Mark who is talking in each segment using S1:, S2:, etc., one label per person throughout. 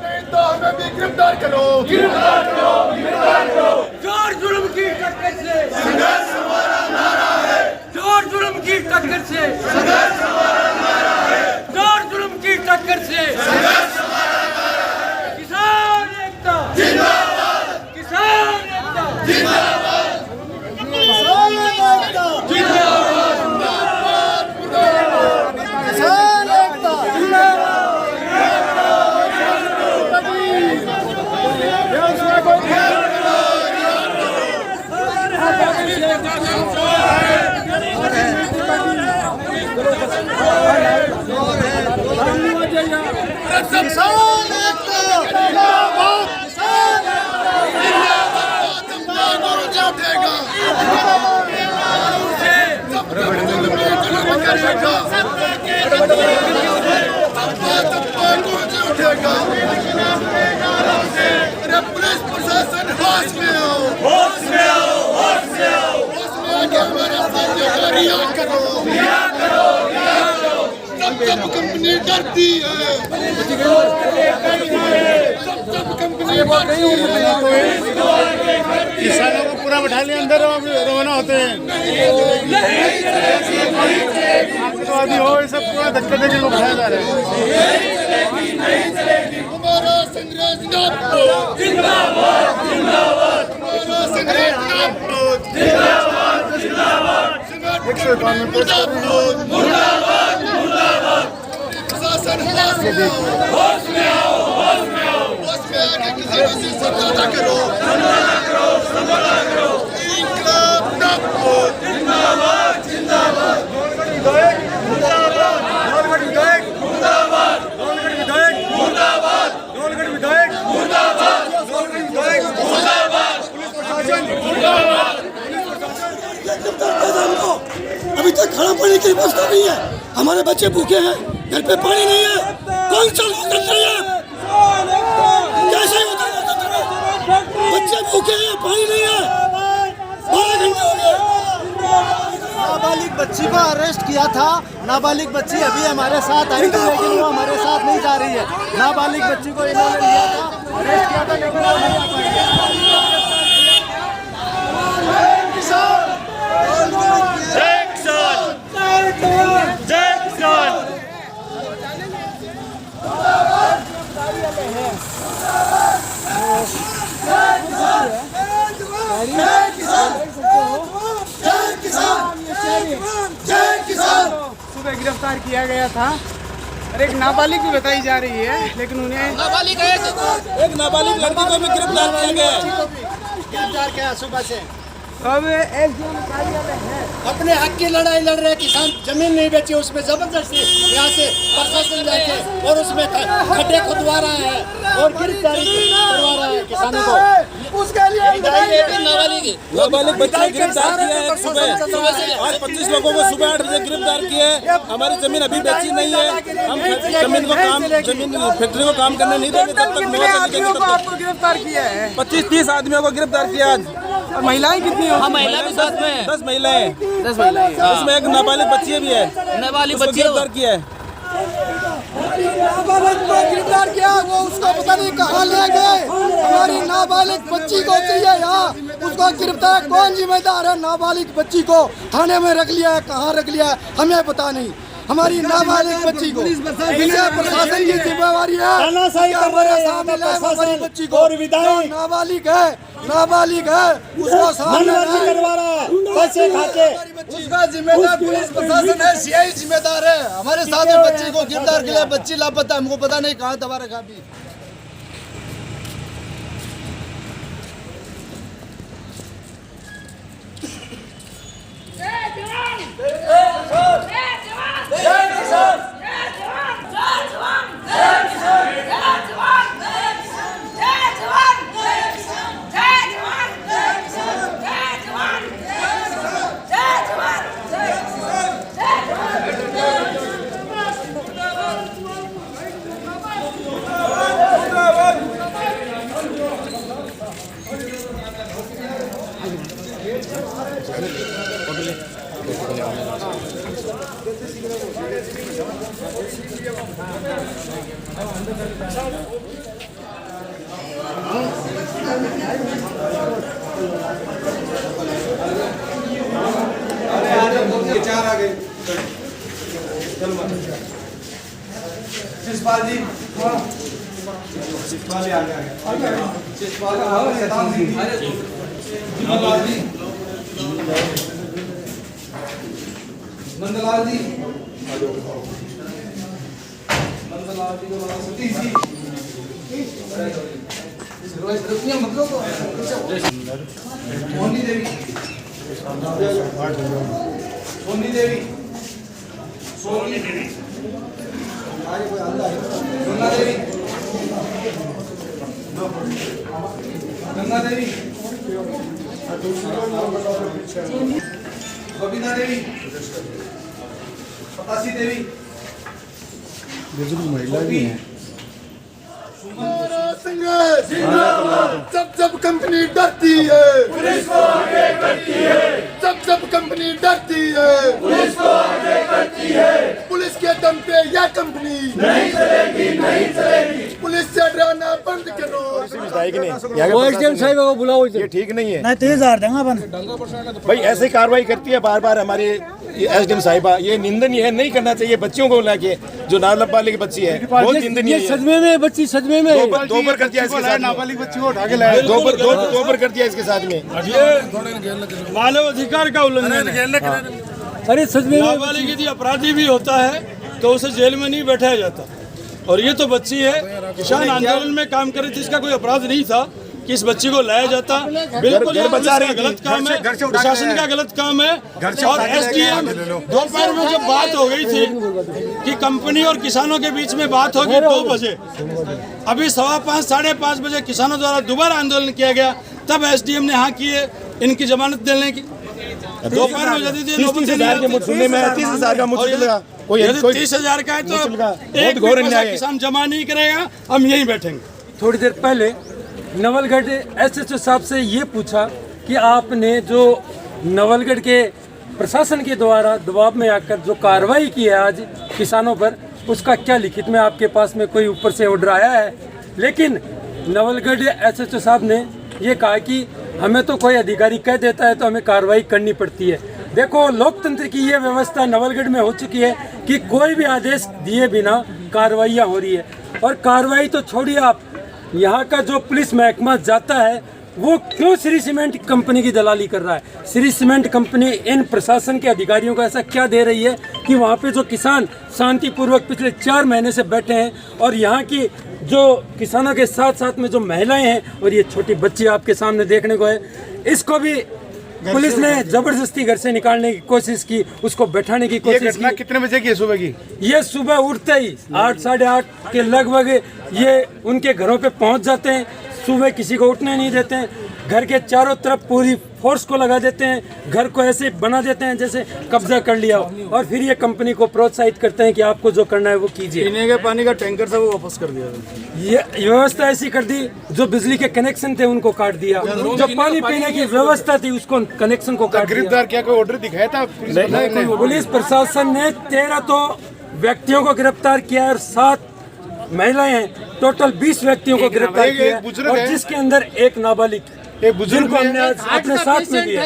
S1: नहीं तो हमें भी गिरफ्तार करो, गिरफ्तार करो, गिरफ्तार करो।
S2: जोर जुल्म की टक्कर से
S1: संघर्ष हमारा नारा है,
S2: जोर जुल्म की टक्कर से
S1: संघर्ष हमारा नारा है,
S2: जोर जुल्म की टक्कर से
S1: संघर्ष हमारा नारा है।
S2: किसान एकता
S1: जिंदाबाद,
S2: किसान एकता
S1: जिंदाबाद,
S3: किसान एकता
S1: जिंदाबाद,
S3: किसान एकता किसान एकता जिंदाबाद, किसान
S1: जिंदाबाद, जिंदाबाद और जातेगा, उठेगा। अरे पुलिस प्रशासन होश में आओ, होश में आओ, होश में आओ, होश में आके हमारे साथियों का रिहा करो, रिहा करो, रिहा करो। सब कंपनी डरती है, सब कंपनी डरती है।
S3: किसानों को पूरा बैठा लिया अंदर रवाना होते हैं। आतंकवादी हो ये सब पूरा धक्के देके लोग बैठाए जा रहे हैं।
S1: हमारा संग्राम जिंदाबाद, जिंदाबाद, जिंदाबाद, हमारा संग्राम जिंदाबाद, जिंदाबाद, जिंदाबाद, मुर्दाबाद, मुर्दाबाद। प्रशासन होश में आओ, होश में आओ, होश में आओ, होश में आके किसानों से समझौता करो, समझौता करो, समझौता करो। इंकलाब जिंदाबाद, जिंदाबाद, जिंदाबाद, मुर्दाबाद, मुर्दाबाद, मुर्दाबाद, मुर्दाबाद,
S4: अभी तक खाना पानी की व्यवस्था नहीं है, हमारे बच्चे भूखे हैं, घर पे पानी नहीं है। कौन सा लोकतंत्र है? कैसे होता है लोकतंत्र? बच्चे भूखे हैं, पानी नहीं है, 12 घंटे हो गए।
S3: नाबालिग बच्ची को अरेस्ट किया था। नाबालिग बच्ची अभी हमारे साथ आई थी, लेकिन वो हमारे साथ नहीं जा रही है। नाबालिग बच्ची को इन्होंने लिया था, अरेस्ट किया था, लेकिन वो नहीं आ पाई।
S5: सुबह गिरफ्तार किया गया था और एक नाबालिग भी बताई जा रही है, लेकिन उन्हें
S3: एक नाबालिग लड़की को भी गिरफ्तार किया गया है। गिरफ्तार किया सुबह से।
S5: अब एसडीएम कार्यालय है।
S3: अपने हक की लड़ाई लड़ रहे किसान, जमीन नहीं बेची, उसमें जबरदस्ती यहाँ से प्रशासन जाके और उसमें खड्डे खुदवा रहा है और गिरफ्तारी करवा रहा है किसानों को।
S4: उसके लिए
S6: नाबालिग बच्चे गिरफ्तार किया है सुबह। आज 25 लोगों को सुबह 8 बजे गिरफ्तार किए। हमारी जमीन अभी बेची नहीं है, हम जमीन फैक्ट्री को काम करने नहीं देंगे जब तक
S5: आपको गिरफ्तार किया है।
S6: 25-30 आदमियों को गिरफ्तार किया आज।
S5: और महिलाएं कितनी हो?
S6: महिला भी साथ में 10 महिलाएं,
S5: 10 महिलाएं।
S6: इसमें एक नाबालिग बच्ची भी है, नाबालिग बच्ची गिरफ्तार किया है।
S4: नाबालिग को गिरफ्तार किया, वो उसको पता नहीं कहाँ ले गए। हमारी नाबालिग बच्ची को चाहिए यहाँ, उसको गिरफ्तार। कौन जिम्मेदार है? नाबालिग बच्ची को थाने में रख लिया है, कहाँ रख लिया है हमें पता नहीं। हमारी नाबालिग बच्ची को प्रशासन की जिम्मेवारी है, हमारे सामने लाए हमारी बच्ची को। नाबालिग है, नाबालिग है, उसको सामने करवा रहा है पैसे खाके। उसका जिम्मेदार पुलिस प्रशासन है, सीआई जिम्मेदार है। हमारे साथ में बच्ची को गिरफ्तार किया, बच्ची लापता, हमको पता नहीं कहाँ दबा रखा अभी। आगे शिषपाल जी शिषपाल आगे शिषपाल नंदलाल जी नंदलाल जी सतीश जी मोहनी देवी सोनी देवी सोनी देवी गंगा देवी गंगा देवी बबीता देवी पतासी देवी
S3: महिला भी है।
S1: संघर्ष जब जब कंपनी डरती है पुलिस को आगे करती है, जब कंपनी डरती है पुलिस को आगे करती है, पुलिस के दम पे यह कंपनी नहीं चलेगी, नहीं चलेगी, पुलिस से डराना बंद करो।
S3: वो एसडीएम साहब को बुलाओ,
S7: ये ठीक नहीं है
S3: नहीं 30,000 देंगे अपन।
S7: भाई, ऐसे कार्रवाई करती है बार बार हमारे एसडीएम साहिबा, ये निंदनीय है, नहीं करना चाहिए। बच्चियों को लाके जो नाबालिग बच्ची है बहुत निंदनीय है।
S3: सदमे में बच्ची, सदमे में
S7: दो बार कर दिया इसके साथ,
S3: नाबालिग बच्ची को उठा के लाया,
S7: दो बार कर दिया इसके साथ में।
S2: मानव अधिकार का उल्लंघन है।
S3: अरे सदमे में
S2: नाबालिग यदि अपराधी भी होता है तो उसे जेल में नहीं बैठाया जाता। और ये तो बच्ची है, किसान आंदोलन में काम कर रही थी, इसका कोई अपराध नहीं था कि इस बच्ची को लाया जाता। बिल्कुल ये पुलिस का गलत काम है, प्रशासन का गलत काम है। और एसडीएम दोपहर में जब बात हो गई थी कि कंपनी और किसानों के बीच में बात होगी 2 बजे, अभी 5:15 साढ़े 5 बजे किसानों द्वारा दोबारा आंदोलन किया गया, तब एसडीएम ने हाँ किए इनकी जमानत देने की। दोपहर में यदि
S7: 30,000 के सुनने में 30,000 का मुझे लगा, कोई
S2: 30,000 का है तो एक भी पैसा किसान जमा नहीं करेगा, हम यहीं बैठेंगे।
S8: थोड़ी देर पहले नवलगढ़ एसएचओ साहब से ये पूछा कि आपने जो नवलगढ़ के प्रशासन के द्वारा दबाव में आकर जो कार्रवाई की है आज किसानों पर, उसका क्या लिखित में आपके पास में कोई ऊपर से ऑर्डर आया है? लेकिन नवलगढ़ एसएचओ साहब ने ये कहा कि हमें तो कोई अधिकारी कह देता है तो हमें कार्रवाई करनी पड़ती है। देखो, लोकतंत्र की ये व्यवस्था नवलगढ़ में हो चुकी है कि कोई भी आदेश दिए बिना कार्रवाइयाँ हो रही है। और कार्रवाई तो छोड़िए आप, यहाँ का जो पुलिस महकमा जाता है वो क्यों श्री सीमेंट कंपनी की दलाली कर रहा है? श्री सीमेंट कंपनी इन प्रशासन के अधिकारियों को ऐसा क्या दे रही है कि वहाँ पे जो किसान शांतिपूर्वक पिछले 4 महीने से बैठे हैं, और यहाँ की जो किसानों के साथ साथ में जो महिलाएं हैं और ये छोटी बच्ची आपके सामने देखने को है, इसको भी पुलिस ने जबरदस्ती घर से निकालने की कोशिश की, उसको बैठाने की कोशिश की।
S7: कितने बजे की है सुबह की?
S8: ये सुबह उठते ही 8 साढ़े 8 के लगभग ये उनके घरों पे पहुंच जाते हैं। सुबह किसी को उठने नहीं देते हैं, घर के चारों तरफ पूरी फोर्स को लगा देते हैं, घर को ऐसे बना देते हैं जैसे कब्जा कर लिया हो, और फिर ये कंपनी को प्रोत्साहित करते हैं कि आपको जो करना है वो कीजिए।
S3: पीने के पानी का टैंकर था वो वापस कर दिया।
S8: ये व्यवस्था ऐसी कर दी, जो बिजली के कनेक्शन थे उनको काट दिया, जो पानी पीने की व्यवस्था थी उसको कनेक्शन को काट दिया।
S7: गिरफ्तार क्या कोई ऑर्डर दिखाया था?
S8: पुलिस प्रशासन ने 13 तो व्यक्तियों को गिरफ्तार किया और 7 महिलाएं हैं, टोटल 20 व्यक्तियों को गिरफ्तार किया, और जिसके अंदर एक नाबालिग,
S7: एक बुजुर्ग
S8: को हमने अपने साथ में लिया।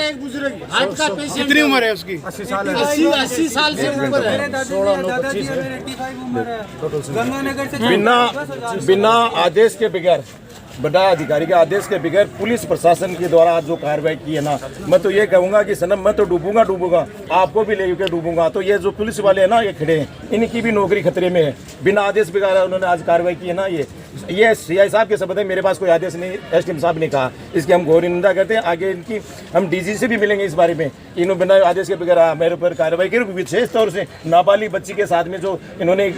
S7: कितनी उम्र है उसकी?
S3: 80 साल से ऊपर है।
S7: बिना आदेश के बगैर, बड़ा अधिकारी के आदेश के बगैर पुलिस प्रशासन के द्वारा आज जो कार्रवाई की है ना, मैं तो ये कहूँगा कि सनम मैं तो डूबूंगा, आपको भी लेके डूबूंगा। तो ये जो पुलिस वाले हैं ना, ये खड़े हैं, इनकी भी नौकरी खतरे में है। बिना आदेश बगैर उन्होंने आज कार्रवाई की है ना, ये सीआई साहब के शब्द है, मेरे पास कोई आदेश नहीं, एसडीएम साहब ने कहा। इसकी हम घोर निंदा करते हैं। आगे इनकी हम डीजी से भी मिलेंगे इस बारे में। इन्होंने बिना आदेश के बगैर मेरे ऊपर कार्रवाई की, विशेष तौर से नाबालिग बच्ची के साथ में जो इन्होंने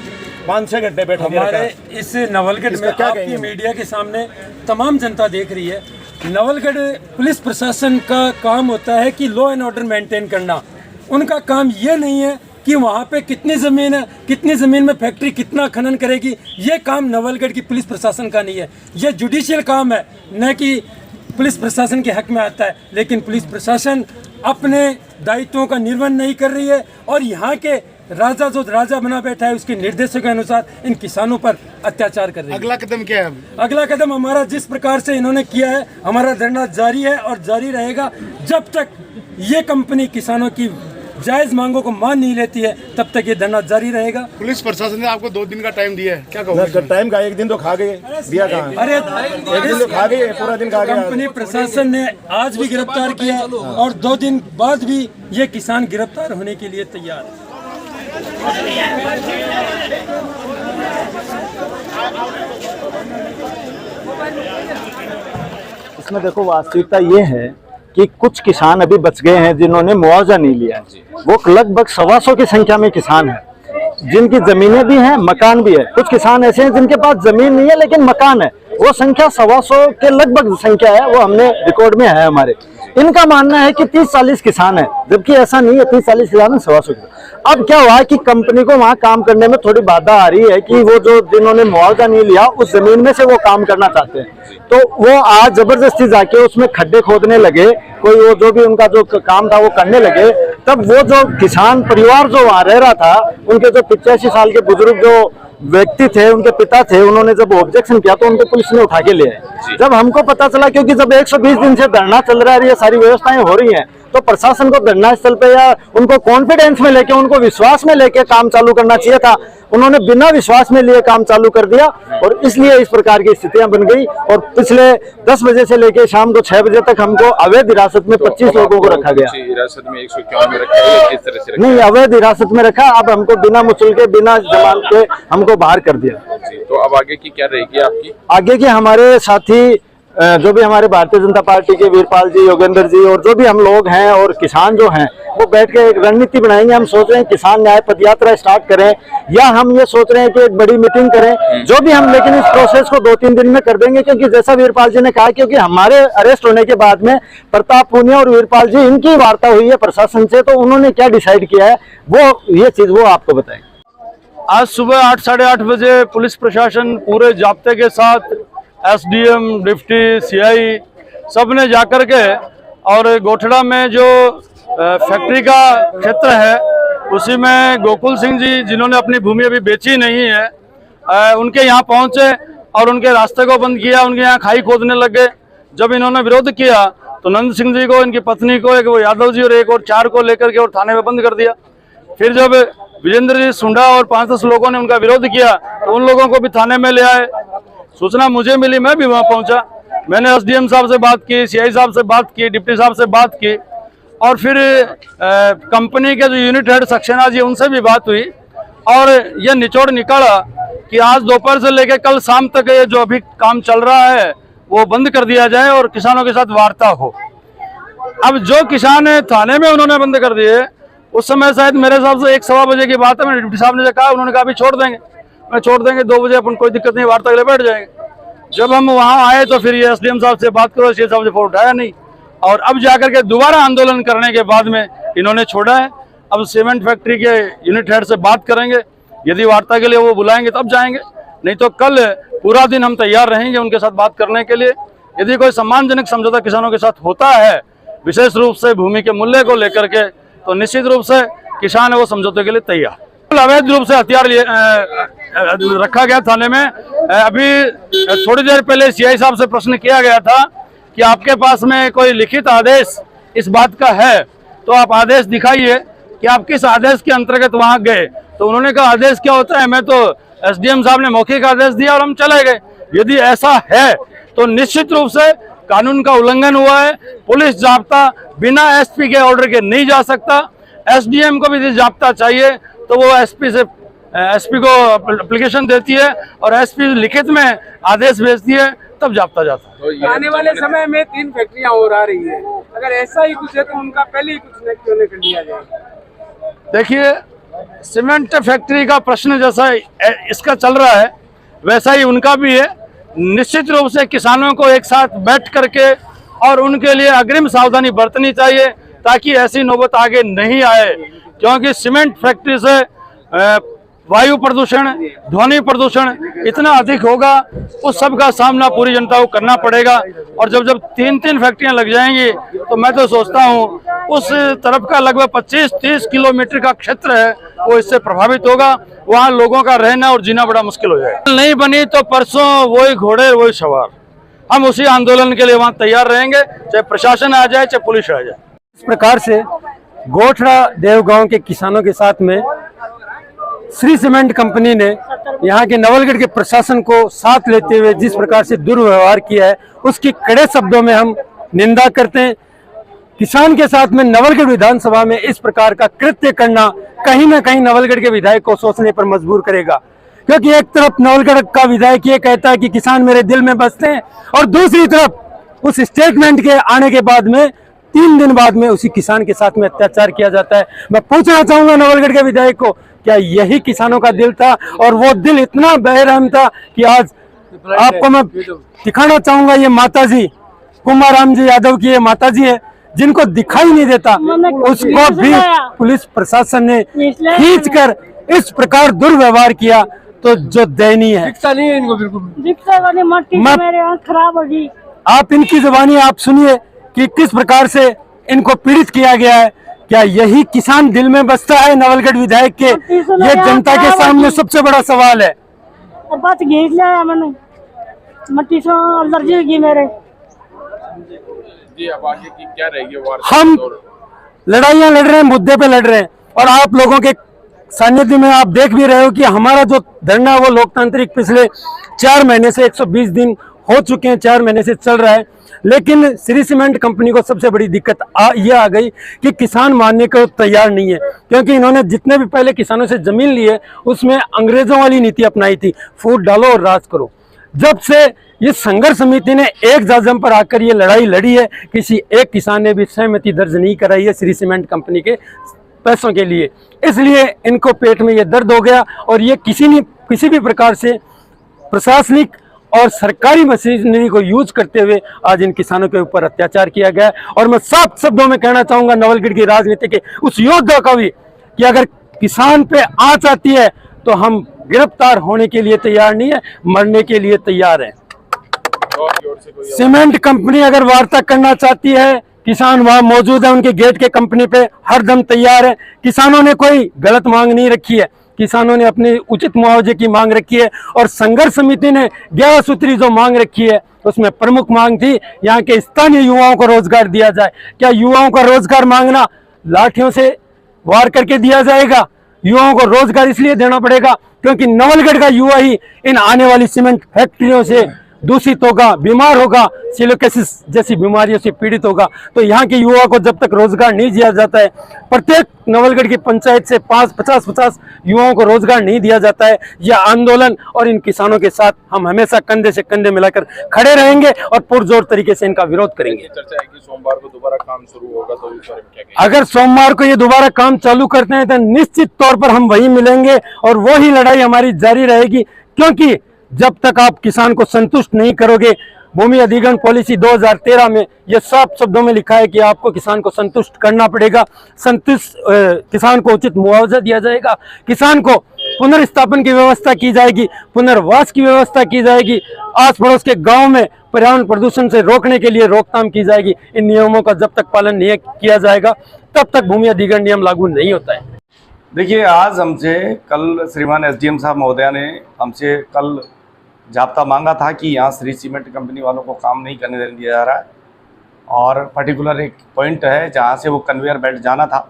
S7: 5-6 घंटे बैठा
S8: हमारे इस नवलगढ़ में आपकी मीडिया के सामने तमाम जनता देख रही है। नवलगढ़ पुलिस प्रशासन का काम होता है कि लॉ एंड ऑर्डर मेंटेन करना। उनका काम ये नहीं है कि वहाँ पे कितनी ज़मीन है, कितनी ज़मीन में फैक्ट्री कितना खनन करेगी, ये काम नवलगढ़ की पुलिस प्रशासन का नहीं है। ये जुडिशियल काम है, न कि पुलिस प्रशासन के हक में आता है। लेकिन पुलिस प्रशासन अपने दायित्वों का निर्वहन नहीं कर रही है, और यहाँ के राजा जो राजा बना बैठा है उसके निर्देशों के अनुसार इन किसानों पर अत्याचार कर रही है।
S7: अगला कदम क्या है?
S8: अगला कदम हमारा जिस प्रकार से इन्होंने किया है, हमारा धरना जारी है और जारी रहेगा जब तक ये कंपनी किसानों की जायज़ मांगों को मान नहीं लेती है, तब तक ये धरना जारी रहेगा।
S1: पुलिस प्रशासन ने आपको 2 दिन का टाइम दिया है, क्या कहोगे?
S7: टाइम का 1 दिन तो खा गए, दिया कहाँ?
S8: अरे
S7: 1 दिन तो खा गए, पूरा दिन खा गए।
S8: कंपनी प्रशासन ने आज भी गिरफ्तार किया और 2 दिन बाद भी ये किसान गिरफ्तार होने के लिए तैयार है।
S3: इसमें देखो वास्तविकता ये है कि कुछ किसान अभी बच गए हैं जिन्होंने मुआवजा नहीं लिया। वो लगभग 125 की संख्या में किसान हैं जिनकी जमीनें भी हैं, मकान भी है। कुछ किसान ऐसे हैं जिनके पास जमीन नहीं है लेकिन मकान है। वो संख्या 125 के लगभग संख्या है, वो हमने रिकॉर्ड में है हमारे। इनका मानना है कि 30-40 किसान है, जबकि ऐसा नहीं है। 30-40 किसान है, 125 किसान। अब क्या हुआ कि कंपनी को वहां काम करने में थोड़ी बाधा आ रही है कि वो जो जिन्होंने मुआवजा नहीं लिया उस जमीन में से वो काम करना चाहते हैं, तो वो आज जबरदस्ती जाके उसमें खड्डे खोदने लगे। कोई वो जो भी उनका जो काम था वो करने लगे। तब वो जो किसान परिवार जो वहां रह रहा था, उनके जो 85 साल के बुजुर्ग जो व्यक्ति थे, उनके पिता थे, उन्होंने जब ऑब्जेक्शन किया तो उनको पुलिस ने उठा के ले आए। जब हमको पता चला, क्योंकि जब 120 दिन से धरना चल रहा है, ये सारी व्यवस्थाएं हो रही हैं, तो प्रशासन को धरना स्थल पे या उनको कॉन्फिडेंस में लेके, उनको विश्वास में लेके काम चालू करना चाहिए था। उन्होंने बिना विश्वास में लिए काम चालू कर दिया और इसलिए इस प्रकार की स्थितियां बन गई। और पिछले 10 बजे से लेके शाम को 6 बजे तक हमको अवैध हिरासत में 25 लोगों को रखा गया।
S6: हिरासत में 151 में रखा है, किस तरह से रखा?
S3: नहीं, अवैध हिरासत में रखा। अब हमको बिना मुचल के, बिना जमानत के हमको बाहर कर दिया।
S6: तो अब आगे की क्या रहेगी आपकी?
S3: आगे के हमारे साथी जो भी हमारे भारतीय जनता पार्टी के वीरपाल जी, योगेंद्र जी और जो भी हम लोग हैं और किसान जो हैं, वो बैठ के एक रणनीति बनाएंगे। हम सोच रहे हैं किसान न्याय पद यात्रा स्टार्ट करें, या हम ये सोच रहे हैं कि एक बड़ी मीटिंग करें, जो भी हम, लेकिन इस प्रोसेस को 2-3 दिन में कर देंगे। क्योंकि जैसा वीरपाल जी ने कहा, क्योंकि हमारे अरेस्ट होने के बाद में प्रताप पूनिया और वीरपाल जी, इनकी वार्ता हुई है प्रशासन से, तो उन्होंने क्या डिसाइड किया है वो ये चीज वो आपको बताएं।
S2: आज सुबह 8 साढ़े 8 बजे पुलिस प्रशासन पूरे जाब्ते के साथ, एसडीएम, डिप्टी, सीआई सब ने जाकर के, और गोठड़ा में जो फैक्ट्री का क्षेत्र है उसी में गोकुल सिंह जी, जिन्होंने अपनी भूमि अभी बेची नहीं है, उनके यहाँ पहुंचे और उनके रास्ते को बंद किया। उनके यहाँ खाई खोदने लग गए। जब इन्होंने विरोध किया तो नंद सिंह जी को, इनकी पत्नी को, एक वो यादव जी और एक और 4 को लेकर के और थाने में बंद कर दिया। फिर जब विजेंद्र जी सुंडा और 5-10 लोगों ने उनका विरोध किया तो उन लोगों को भी थाने में ले आए। सूचना मुझे मिली, मैं भी वहां पहुंचा। मैंने एसडीएम साहब से बात की, सीआई साहब से बात की, डिप्टी साहब से बात की, और फिर कंपनी के जो यूनिट हेड सक्सेना जी, उनसे भी बात हुई। और यह निचोड़ निकला कि आज दोपहर से लेकर कल शाम तक ये जो अभी काम चल रहा है वो बंद कर दिया जाए और किसानों के साथ वार्ता हो। अब जो किसान थाने में उन्होंने बंद कर दिए, उस समय शायद मेरे हिसाब से 1-1.15 बजे की बात है। मैंने डिप्टी साहब ने कहा, उन्होंने कहा अभी छोड़ देंगे। मैं छोड़ देंगे 2 बजे, अपन कोई दिक्कत नहीं, वार्ता के लिए बैठ जाएंगे। जब हम वहां आए तो फिर ये एसडीएम साहब से बात करो, सीएम साहब से फोन उठाया नहीं, और अब जाकर के दोबारा आंदोलन करने के बाद में इन्होंने छोड़ा है। अब सीमेंट फैक्ट्री के यूनिट हेड से बात करेंगे, यदि वार्ता के लिए वो बुलाएंगे तब जाएंगे, नहीं तो कल पूरा दिन हम तैयार रहेंगे उनके साथ बात करने के लिए। यदि कोई सम्मानजनक समझौता किसानों के साथ होता है, विशेष रूप से भूमि के मूल्य को लेकर के, तो निश्चित रूप से किसान है वो समझौते के लिए तैयार। अवैध रूप से हथियार रखा गया थाने में। अभी थोड़ी देर पहले सीआई साहब से प्रश्न किया गया था कि आपके पास में कोई लिखित आदेश इस बात का है तो आप आदेश दिखाइए कि आप किस आदेश के अंतर्गत वहां गए। तो उन्होंने कहा आदेश क्या होता है, मैं तो एसडीएम साहब ने मौखिक आदेश दिया और हम चले गए। यदि ऐसा है तो निश्चित रूप से कानून का उल्लंघन हुआ है। पुलिस जाब्ता बिना एसपी के ऑर्डर के नहीं जा सकता। एसडीएम को भी जाब्ता चाहिए तो वो एसपी को एप्लीकेशन देती है और एसपी लिखित में आदेश भेजती है, तब जाब्ता जाता है।
S5: आने वाले समय में 3 फैक्ट्रियां और आ रही है, अगर ऐसा ही कुछ है तो उनका पहले ही कुछ क्यों नहीं कर लिया जाए?
S2: देखिए, सीमेंट फैक्ट्री का प्रश्न जैसा इसका चल रहा है वैसा ही उनका भी है। निश्चित रूप से किसानों को एक साथ बैठ करके और उनके लिए अग्रिम सावधानी बरतनी चाहिए ताकि ऐसी नौबत आगे नहीं आए, क्योंकि सीमेंट फैक्ट्री से वायु प्रदूषण, ध्वनि प्रदूषण इतना अधिक होगा, उस सब का सामना पूरी जनता को करना पड़ेगा। और जब 3-3 फैक्ट्रियां लग जाएंगी तो मैं तो सोचता हूं उस तरफ का लगभग 25-30 किलोमीटर का क्षेत्र है वो इससे प्रभावित होगा। वहां लोगों का रहना और जीना बड़ा मुश्किल हो जाएगा। नहीं बनी तो परसों वही घोड़े वही सवार, हम उसी आंदोलन के लिए वहां तैयार रहेंगे, चाहे प्रशासन आ जाए चाहे पुलिस आ जाए।
S3: इस प्रकार से
S8: गोठड़ा देव गांव के किसानों के साथ में श्री सीमेंट कंपनी ने यहाँ के नवलगढ़ के प्रशासन को साथ लेते हुए जिस प्रकार से दुर्व्यवहार किया है उसकी कड़े शब्दों में हम निंदा करते हैं। किसान के साथ में नवलगढ़ विधानसभा में इस प्रकार का कृत्य करना कहीं ना कहीं नवलगढ़ के विधायक को सोचने पर मजबूर करेगा, क्योंकि एक तरफ नवलगढ़ का विधायक ये कहता है कि किसान मेरे दिल में बसते हैं और दूसरी तरफ उस स्टेटमेंट के आने के बाद में 3 दिन बाद में उसी किसान के साथ में अत्याचार किया जाता है। मैं पूछना चाहूंगा नवलगढ़ के विधायक को, क्या यही किसानों का दिल था? और वो दिल इतना बेरहम था कि आज आपको मैं दिखाना चाहूंगा, ये माताजी कुमाराम जी यादव की ये माताजी है जिनको दिखाई नहीं देता, उसको भी पुलिस प्रशासन ने खींचकर इस प्रकार दुर्व्यवहार किया, तो जो दयनीय है। दिखता नहीं है इनको बिल्कुल।
S9: मेरे आँख खराब होगी।
S8: आप इनकी जुबानी आप सुनिए कि किस प्रकार से इनको पीड़ित किया गया है। क्या यही किसान दिल में बसता है नवलगढ़ विधायक के? ये जनता के सामने सबसे बड़ा सवाल है।
S9: बस घीच लिया मैंने, मट्टी से एलर्जी होगी मेरे।
S6: जी अब आगे की क्या रहेगी?
S8: हम लड़ाइयाँ लड़ रहे हैं, मुद्दे पे लड़ रहे हैं, और आप लोगों के सानिध्य में आप देख भी रहे हो कि हमारा जो धरना वो लोकतांत्रिक पिछले 4 महीने से 120 दिन हो चुके हैं, 4 महीने से चल रहा है। लेकिन श्री सीमेंट कंपनी को सबसे बड़ी दिक्कत ये आ गई कि किसान मानने को तैयार नहीं है, क्योंकि इन्होंने जितने भी पहले किसानों से जमीन ली है उसमें अंग्रेजों वाली नीति अपनाई थी, फूट डालो और राज करो। जब से ये संघर्ष समिति ने एक जाजम पर आकर ये लड़ाई लड़ी है, किसी एक किसान ने भी सहमति दर्ज नहीं कराई है श्री सीमेंट कंपनी के पैसों के लिए, इसलिए इनको पेट में ये दर्द हो गया और ये किसी भी प्रकार से प्रशासनिक और सरकारी मशीनरी को यूज करते हुए आज इन किसानों के ऊपर अत्याचार किया गया है। और मैं साफ शब्दों में कहना चाहूंगा नवलगढ़ की राजनीति के उस योद्धा का भी कि अगर किसान पे आंच आती है तो हम गिरफ्तार होने के लिए तैयार नहीं है, मरने के लिए तैयार है। सीमेंट कंपनी अगर वार्ता करना चाहती है, किसान वहां मौजूद है, उनके गेट के कंपनी पे हरदम तैयार है। किसानों ने कोई गलत मांग नहीं रखी है, किसानों ने अपनी उचित मुआवजे की मांग रखी है और संघर्ष समिति ने 11 सूत्री जो मांग रखी है उसमें प्रमुख मांग थी यहाँ के स्थानीय युवाओं को रोजगार दिया जाए। क्या युवाओं का रोजगार मांगना लाठियों से वार करके दिया जाएगा? युवाओं को रोजगार इसलिए देना पड़ेगा क्योंकि नवलगढ़ का युवा ही इन आने वाली सीमेंट फैक्ट्रियों से दूषित होगा, बीमार होगा, सिलिकोसिस जैसी बीमारियों से पीड़ित होगा। तो यहाँ के युवा को जब तक रोजगार नहीं दिया जाता है, प्रत्येक नवलगढ़ की पंचायत से 50 युवाओं को रोजगार नहीं दिया जाता है, यह आंदोलन और इन किसानों के साथ हम हमेशा कंधे से कंधे मिलाकर खड़े रहेंगे और पुरजोर तरीके से इनका विरोध करेंगे।
S6: चर्चा है कि सोमवार को दोबारा काम शुरू होगा, तो इस बारे में क्या कहेंगे?
S8: अगर सोमवार को ये दोबारा काम चालू करते हैं तो निश्चित तौर पर हम वहीं मिलेंगे और वो ही लड़ाई हमारी जारी रहेगी, क्योंकि जब तक आप किसान को संतुष्ट नहीं करोगे, भूमि अधिग्रहण पॉलिसी 2013 में यह साफ शब्दों में लिखा है कि आपको किसान को संतुष्ट करना पड़ेगा। किसान को उचित मुआवजा दिया जाएगा, किसान को पुनर्स्थापन की व्यवस्था की जाएगी, पुनर्वास की व्यवस्था की जाएगी, आस पड़ोस के गांव में पर्यावरण प्रदूषण से रोकने के लिए रोकथाम की जाएगी। इन नियमों का जब तक पालन नहीं किया जाएगा तब तक भूमि अधिग्रहण नियम लागू नहीं होता है।
S7: देखिए, आज हमसे कल श्रीमान एसडीएम साहब महोदया ने हमसे कल जाब्ता मांगा था कि यहाँ श्री सीमेंट कंपनी वालों को काम नहीं करने दिया जा रहा है, और पर्टिकुलर एक पॉइंट है जहाँ से वो कन्वेयर बेल्ट जाना था,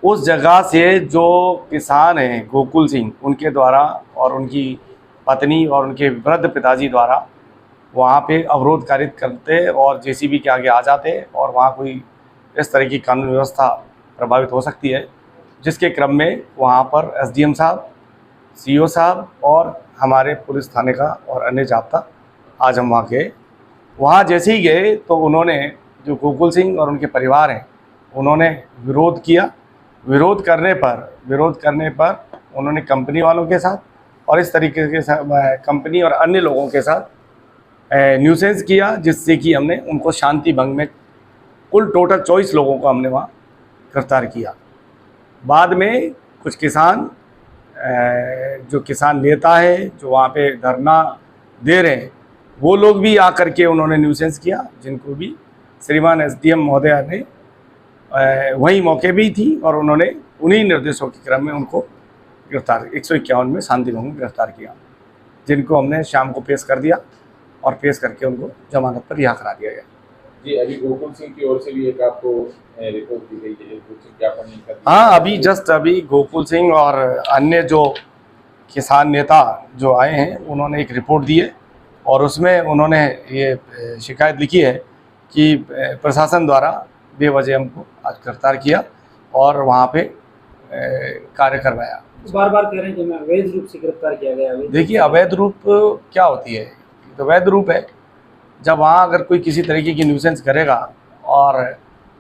S7: उस जगह से जो किसान हैं गोकुल सिंह, उनके द्वारा और उनकी पत्नी और उनके वृद्ध पिताजी द्वारा वहाँ पे अवरोध कारित करते और जेसीबी के आगे आ जाते और वहाँ कोई इस तरह की कानून व्यवस्था प्रभावित हो सकती है, जिसके क्रम में वहाँ पर एसडीएम साहब, सीओ साहब और हमारे पुलिस थाने का और अन्य जाब्ता आज हम वहाँ गए। वहाँ जैसे ही गए तो उन्होंने, जो गोकुल सिंह और उनके परिवार हैं, उन्होंने विरोध किया। विरोध करने पर उन्होंने कंपनी वालों के साथ और इस तरीके के साथ कंपनी और अन्य लोगों के साथ न्यूसेंस किया, जिससे कि हमने उनको शांति भंग में कुल टोटल 24 लोगों को हमने वहाँ गिरफ्तार किया। बाद में कुछ किसान, जो किसान नेता है जो वहाँ पे धरना दे रहे हैं, वो लोग भी आकर के उन्होंने न्यूसेंस किया, जिनको भी श्रीमान एसडीएम महोदया ने वही मौके भी थी और उन्होंने उन्हीं निर्देशों के क्रम में उनको गिरफ्तार 151 में शांति भंग में गिरफ्तार किया, जिनको हमने शाम को पेश कर दिया और पेश करके उनको जमानत पर रिहा करा दिया गया।
S10: जी अभी गोकुल सिंह की ओर से भी एक आपको रिपोर्ट दी गई है कुछ ज्ञापन कर दिया।
S7: हाँ, अभी जस्ट अभी गोकुल सिंह और अन्य जो किसान नेता जो आए हैं उन्होंने एक रिपोर्ट दी है और उसमें उन्होंने ये शिकायत लिखी है कि प्रशासन द्वारा बेवजह हमको आज गिरफ्तार किया और वहाँ पे कार्य करवाया।
S11: बार बार कह रहे हैं कि मैं अवैध रूप से गिरफ्तार किया गया।
S7: देखिए, अवैध रूप क्या होती है? तो अवैध रूप है जब वहाँ अगर कोई किसी तरीके की न्यूसेंस करेगा और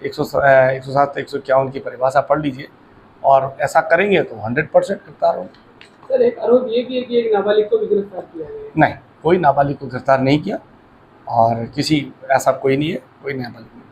S7: 107 151 की परिभाषा पढ़ लीजिए और ऐसा करेंगे तो 100% गिरफ्तार होंगे।
S5: सर एक आरोप ये भी है कि एक नाबालिग को भी गिरफ्तार किया गया है।
S7: नहीं, कोई नाबालिग को गिरफ्तार नहीं किया और किसी ऐसा कोई नहीं है, कोई नाबालिग नहीं।